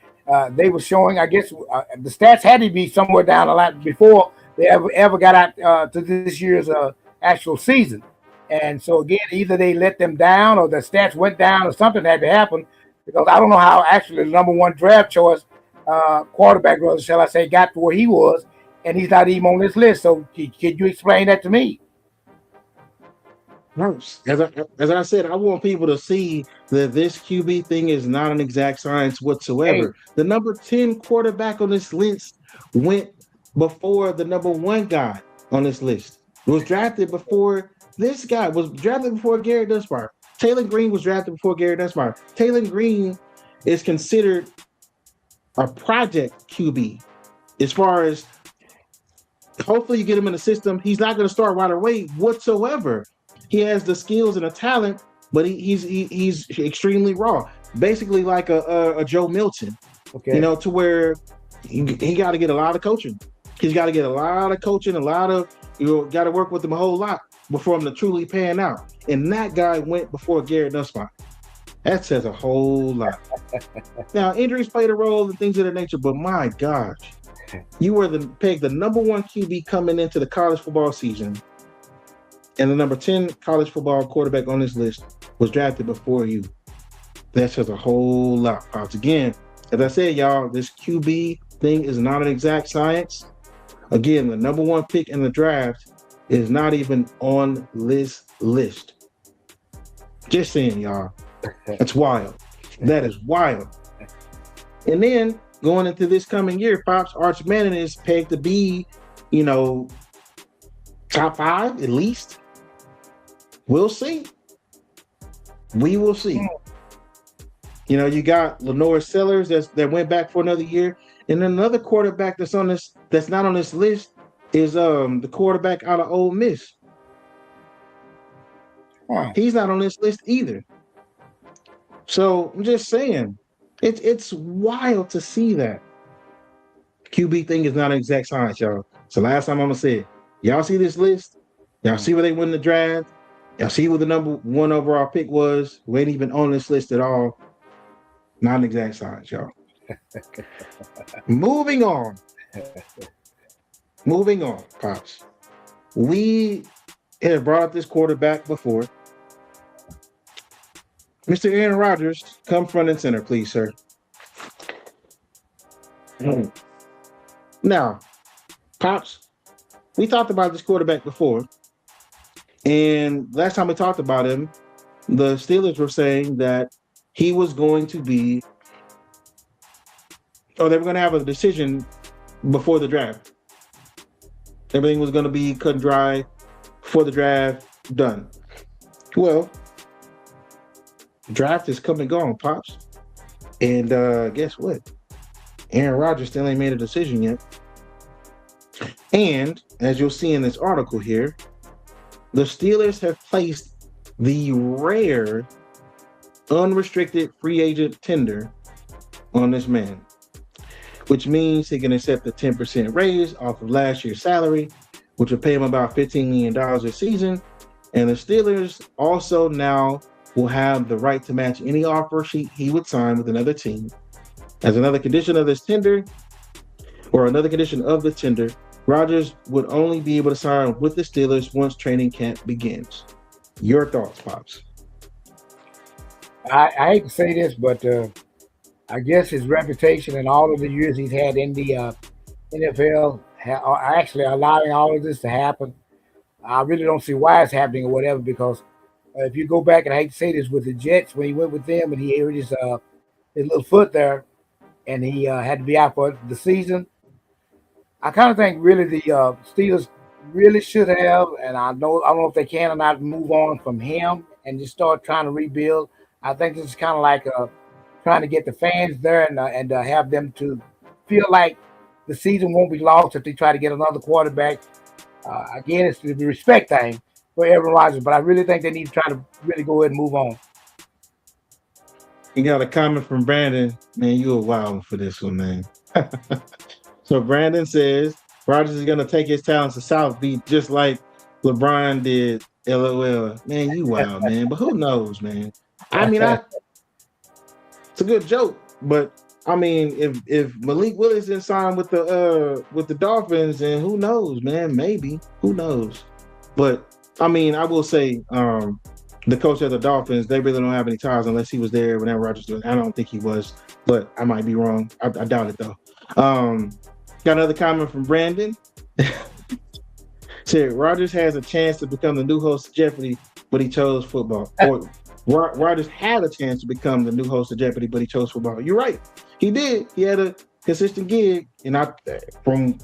they were showing. I guess the stats had to be somewhere down a lot before they ever got out to this year's actual season. And so again, either they let them down or the stats went down or something had to happen, because I don't know how actually the number 1 draft choice quarterback, rather shall I say, got to where he was, and he's not even on this list. So can you explain that to me? As I said, I want people to see that this QB thing is not an exact science whatsoever. Hey. The number 10 quarterback on this list went before the number 1 guy on this list. Was drafted before this guy. Was drafted before Garrett Nussmeier. Taylon Green was drafted before Garrett Nussmeier. Taylon Green is considered a project QB. As far as, hopefully you get him in the system, he's not going to start right away whatsoever. He has the skills and the talent, but he's extremely raw. Basically like a Joe Milton, okay. To where he got to get a lot of coaching. He's got to get a lot of coaching, got to work with him a whole lot before him to truly pan out. And that guy went before Garrett Nussmeier. That says a whole lot. Now, injuries played a role and things of that nature, but my gosh, you were the number 1 QB coming into the college football season, and the number 10 college football quarterback on this list was drafted before you. That says a whole lot, Pops. Again, as I said, y'all, this QB thing is not an exact science. Again, the number 1 pick in the draft is not even on this list. Just saying, y'all. That's wild. That is wild. And then going into this coming year, Pops, Arch Manning is pegged to be, top 5 at least. We'll see. We will see. You know, you got Lenore Sellers that went back for another year, and then another quarterback that's not on this list is the quarterback out of Ole Miss. He's not on this list either. So I'm just saying, it's wild to see that. QB thing is not an exact science, y'all. So last time I'm gonna say it. Y'all see this list? Y'all see where they win the draft? Y'all see what the number 1 overall pick was? We ain't even on this list at all. Not an exact science, y'all. Moving on, Pops. We have brought up this quarterback before. Mr. Aaron Rodgers, come front and center, please, sir. Now, Pops, we talked about this quarterback before. And last time we talked about him, the Steelers were saying that he was going to be, or they were going to have a decision before the draft. Everything was going to be cut and dry for the draft, done. Well, draft is come and gone, Pops. And guess what? Aaron Rodgers still ain't made a decision yet. And as you'll see in this article here, the Steelers have placed the rare unrestricted free agent tender on this man, which means he can accept a 10% raise off of last year's salary, which will pay him about $15 million a season. And the Steelers also now will have the right to match any offer he would sign with another team. As another condition of this tender, or another condition of the tender, Rodgers would only be able to sign with the Steelers once training camp begins. Your thoughts, Pops? I hate to say this, but I guess his reputation and all of the years he's had in the NFL are actually allowing all of this to happen. I really don't see why it's happening or whatever, because if you go back, and I hate to say this, with the Jets, when he went with them and he hurt his little foot there, and he had to be out for the season, I kind of think really the Steelers really should have, and I don't know if they can or not, move on from him and just start trying to rebuild. I think this is kind of like trying to get the fans there and have them to feel like the season won't be lost if they try to get another quarterback. Again, it's the respect thing for Aaron Rodgers, but I really think they need to try to really go ahead and move on. You got a comment from Brandon. Man, you a wild for this one, man. So Brandon says Rodgers is going to take his talents to South Beach just like LeBron did. LOL. Man, you wild, man. But who knows, man? I mean, it's a good joke, but I mean, if Malik Willis didn't sign with the Dolphins, then who knows, man? Maybe. Who knows? But I mean, I will say, the coach of the Dolphins, they really don't have any ties unless he was there whenever Rodgers was. I don't think he was, but I might be wrong. I doubt it though. Got another comment from Brandon. Said Rodgers has a chance to become the new host of Jeopardy, but he chose football. Or Rodgers had a chance to become the new host of Jeopardy, but he chose football. You're right. He did. He had a consistent gig, and from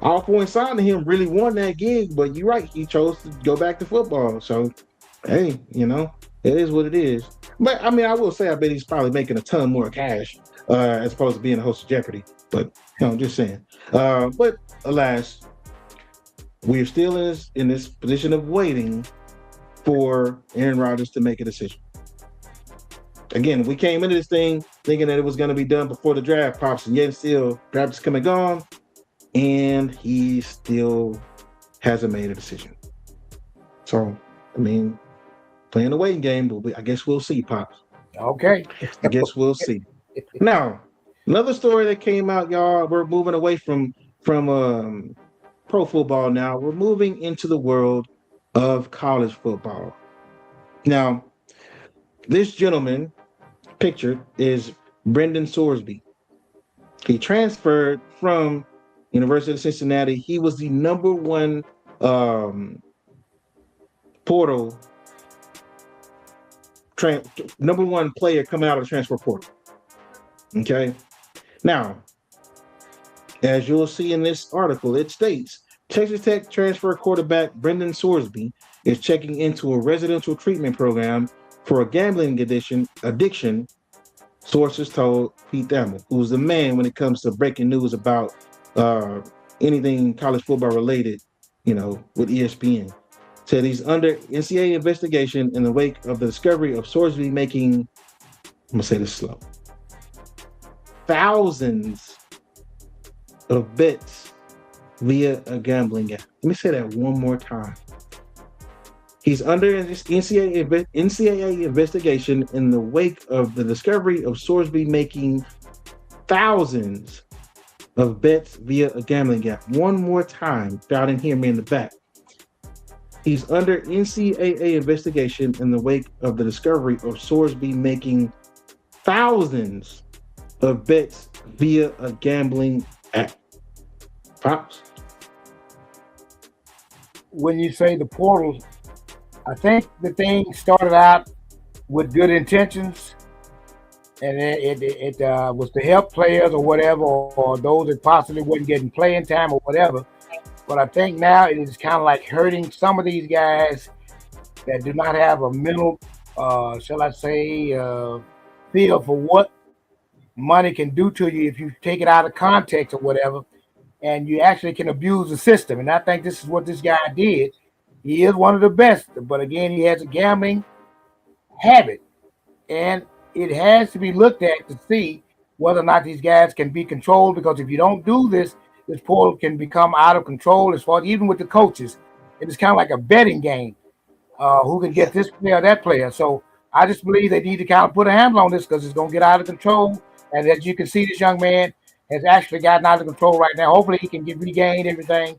all points on to him, really won that gig. But you're right. He chose to go back to football. So, hey, it is what it is. But I mean, I will say, I bet he's probably making a ton more cash as opposed to being a host of Jeopardy. But I'm just saying. But alas, we're still in this position of waiting for Aaron Rodgers to make a decision. Again, we came into this thing thinking that it was going to be done before the draft, Pops, and yet still, draft is come and gone, and he still hasn't made a decision. So, I mean, playing the waiting game, but I guess we'll see, Pops. Okay. I guess we'll see. Now, another story that came out, y'all, we're moving away from pro football now. We're moving into the world of college football. Now, this gentleman pictured is Brendan Sorsby. He transferred from University of Cincinnati. He was the number one number one player coming out of the transfer portal. Okay. Now, as you'll see in this article, it states Texas Tech transfer quarterback Brendan Sorsby is checking into a residential treatment program for a gambling addiction, sources told Pete Thamel, who's the man when it comes to breaking news about uh, anything college football related, with ESPN. Said he's under NCAA investigation in the wake of the discovery of Sorsby making, I'm going to say this slow, thousands of bets via a gambling app. Let me say that one more time. He's under NCAA investigation in the wake of the discovery of Sorsby making thousands of bets via a gambling app. One more time, y'all didn't hear me in the back. He's under NCAA investigation in the wake of the discovery of Sorsby making thousands of bets via a gambling app. Pops? When you say the portal, I think the thing started out with good intentions, and it was to help players or whatever, or those that possibly wasn't getting playing time or whatever. But I think now it is kind of like hurting some of these guys that do not have a mental, shall I say, feel for what money can do to you if you take it out of context or whatever, and you actually can abuse the system. And I think this is what this guy did. He is one of the best, but again, he has a gambling habit, and it has to be looked at to see whether or not these guys can be controlled, because if you don't do this, this portal can become out of control as far as even with the coaches. It is kind of like a betting game. Who can get this player or that player? So I just believe they need to kind of put a handle on this because it's going to get out of control. And as you can see, this young man has actually gotten out of control right now. Hopefully he can regain everything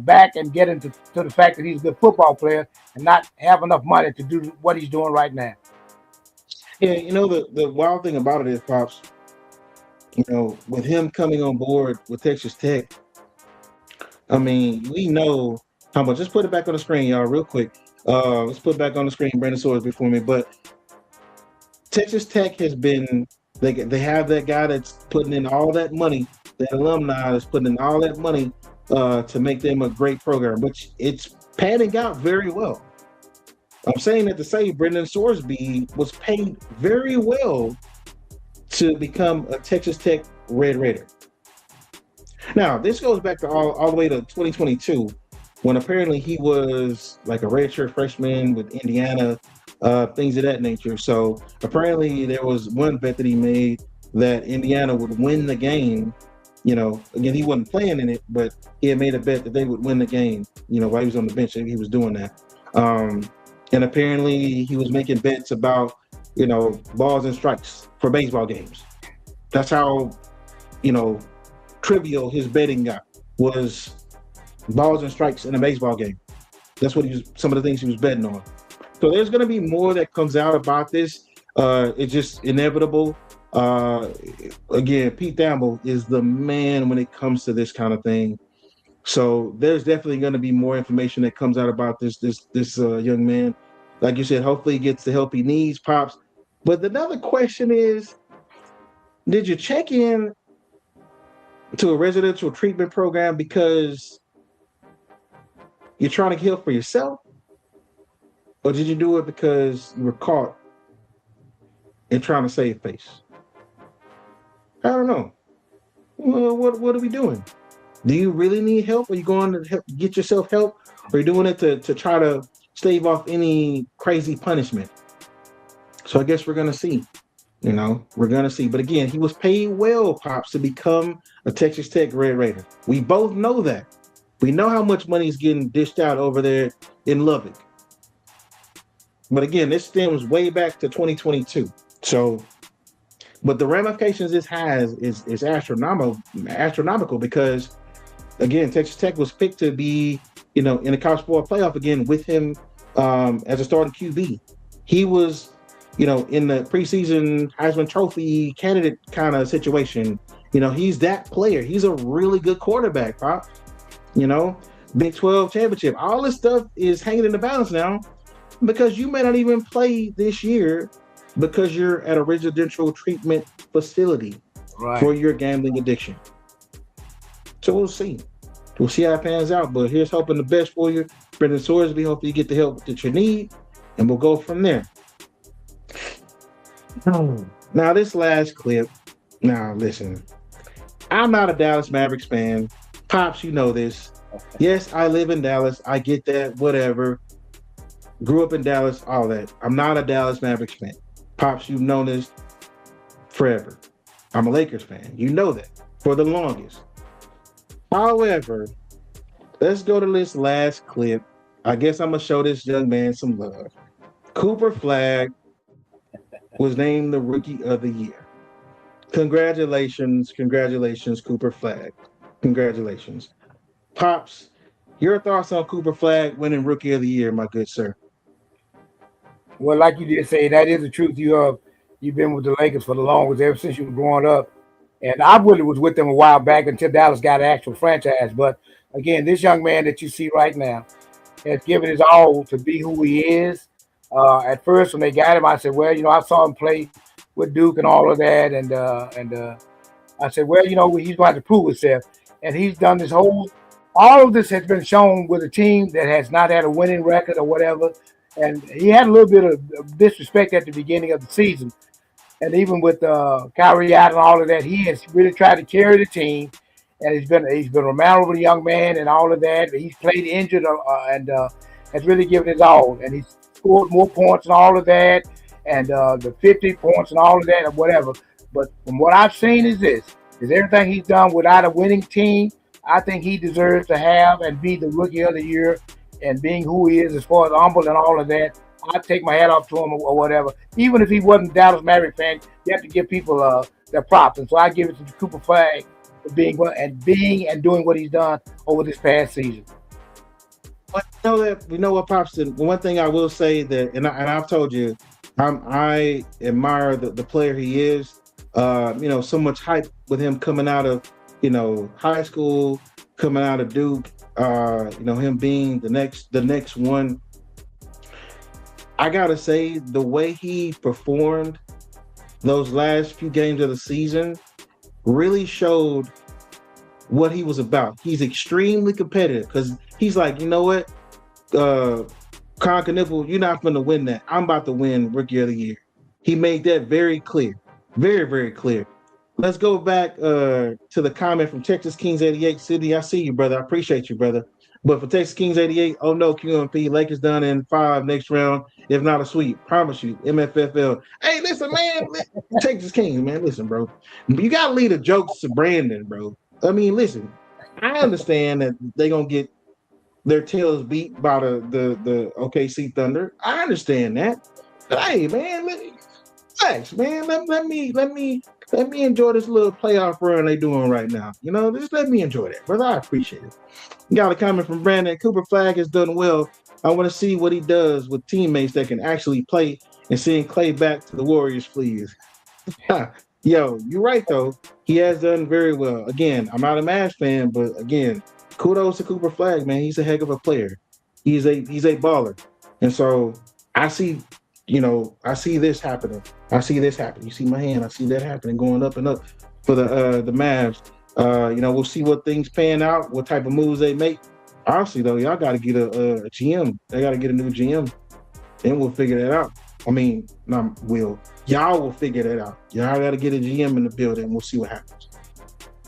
back and get into the fact that he's a good football player and not have enough money to do what he's doing right now. Yeah, the wild thing about it is, Pops, with him coming on board with Texas Tech, I mean, we know how much. Just put it back on the screen, y'all, real quick. Let's put it back on the screen, Brandon Soares before me. But Texas Tech has been, they have that guy that's putting in all that money, that alumni that's putting in all that money to make them a great program, which it's panning out very well. I'm saying that to say Brendan Sorsby was paid very well to become a Texas Tech Red Raider. Now, this goes back to all the way to 2022, when apparently he was like a redshirt freshman with Indiana, things of that nature. So apparently there was one bet that he made that Indiana would win the game. Again, he wasn't playing in it, but he had made a bet that they would win the game, while he was on the bench. He was doing that. And apparently he was making bets about, balls and strikes for baseball games. That's how, trivial his betting got, was balls and strikes in a baseball game. That's what some of the things he was betting on. So there's going to be more that comes out about this. It's just inevitable. Again, Pete Thamel is the man when it comes to this kind of thing. So there's definitely going to be more information that comes out about this young man. Like you said, hopefully he gets the help he needs, Pops. But another question is, did you check in to a residential treatment program because you're trying to heal for yourself? Or did you do it because you were caught and trying to save face? I don't know. Well, what are we doing? Do you really need help? Are you going to help get yourself help? Or are you doing it to try to stave off any crazy punishment? So I guess we're going to see. We're going to see. But again, he was paid well, Pops, to become a Texas Tech Red Raider. We both know that. We know how much money is getting dished out over there in Lubbock. But again, this stems way back to 2022. So, but the ramifications this has is astronomical because, again, Texas Tech was picked to be, in the college football playoff again with him as a starting QB. He was, in the preseason Heisman Trophy candidate kind of situation. He's that player. He's a really good quarterback, Pop. Big 12 championship. All this stuff is hanging in the balance now because you may not even play this year because you're at a residential treatment facility for your gambling addiction. So we'll see. We'll see how it pans out. But here's hoping the best for you, Brendan Sorsby. Hopefully you get the help that you need, and we'll go from there. Now, this last clip. Now, listen. I'm not a Dallas Mavericks fan. Pops, you know this. Yes, I live in Dallas. I get that. Whatever. Grew up in Dallas. All that. I'm not a Dallas Mavericks fan. Pops, you've known this forever. I'm a Lakers fan. You know that for the longest. However, let's go to this last clip. I guess I'm gonna show this young man some love. Cooper Flag was named the Rookie of the Year. Congratulations, congratulations, Cooper Flag. Congratulations. Pops, your thoughts on Cooper Flag winning Rookie of the Year, my good sir? Well, like you did say, that is the truth. You've been with the Lakers for the longest, ever since you were growing up. And I really was with them a while back until Dallas got an actual franchise. But again, this young man that you see right now has given his all to be who he is. At first, when they got him, I said, well, I saw him play with Duke and all of that, and I said, well, he's going to have to prove himself. And he's done this all of this has been shown with a team that has not had a winning record or whatever. And he had a little bit of disrespect at the beginning of the season. And even with Kyrie out and all of that, he has really tried to carry the team. And he's been a remarkable young man and all of that. He's played injured and has really given his all. And he's scored more points and all of that. And the 50 points and all of that or whatever. But from what I've seen is everything he's done without a winning team, I think he deserves to have and be the Rookie of the Year. And being who he is as far as humble and all of that, I take my hat off to him or whatever. Even if he wasn't a Dallas Maverick fan, you have to give people their props. And so I give it to the Cooper Flag for being and doing what he's done over this past season. But we know what Pops did. One thing I will say that, and I've told you, I admire the player he is. So much hype with him coming out of high school, coming out of Duke. Him being the next one. I gotta say, the way he performed those last few games of the season really showed what he was about. He's extremely competitive because he's like, you know what, Con Knipple, you're not going to win that. I'm about to win Rookie of the Year. He made that very clear, very, very clear. Let's go back to the comment from Texas Kings 88. Sydney, I see you, brother. I appreciate you, brother. But for Texas Kings 88, oh no, QMP, Lakers done in 5 next round, if not a sweep. Promise you, MFFL. Hey, listen, man, Texas Kings, man, listen, bro. You got to leave the jokes to Brandon, bro. I mean, listen, I understand that they're going to get their tails beat by the OKC Thunder. I understand that. But hey, man, relax, man. Let me enjoy this little playoff run they doing right now. Just let me enjoy that, brother. I appreciate it. Got a comment from Brandon. Cooper Flag has done well. I want to see what he does with teammates that can actually play and send Clay back to the Warriors, please. Yo, you're right, though. He has done very well. Again, I'm not a Mavs fan, but again, kudos to Cooper Flag, man. He's a heck of a player. He's a baller. And so I see this happening. You see my hand. I see that happening, going up and up for the Mavs. We'll see what things pan out, what type of moves they make. Honestly, though, y'all got to get a GM. They got to get a new GM. Then we'll figure that out. I mean, y'all will figure that out. Y'all got to get a GM in the building. We'll see what happens.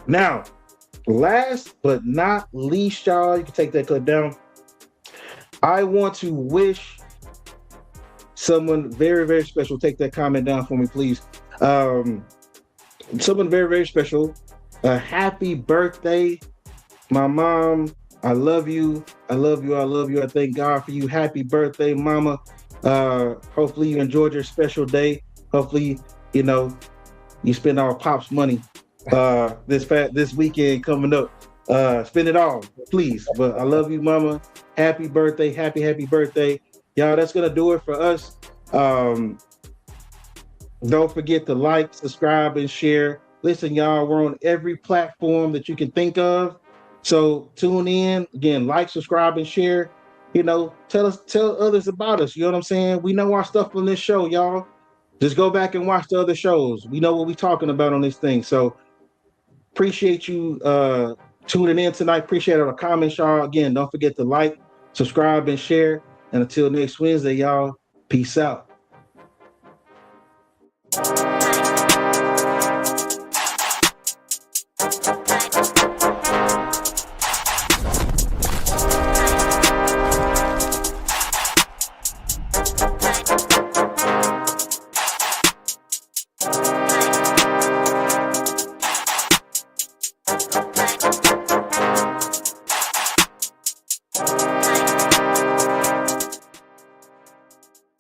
Now, last but not least, y'all, you can take that clip down. I want to wish someone very, very special. Take that comment down for me, please. Someone very, very special. A happy birthday, my mom. I love you. I love you. I love you. I thank God for you. Happy birthday, mama. Hopefully you enjoyed your special day. Hopefully, you spend all Pop's money this weekend coming up. Spend it all, please. But I love you, mama. Happy birthday. Happy birthday. Y'all, that's going to do it for us. Don't forget to like, subscribe, and share. Listen, y'all, we're on every platform that you can think of. So tune in. Again, like, subscribe, and share. Tell others about us. You know what I'm saying? We know our stuff on this show, y'all. Just go back and watch the other shows. We know what we're talking about on this thing. So appreciate you tuning in tonight. Appreciate all the comments, y'all. Again, don't forget to like, subscribe, and share. And until next Wednesday, y'all, peace out.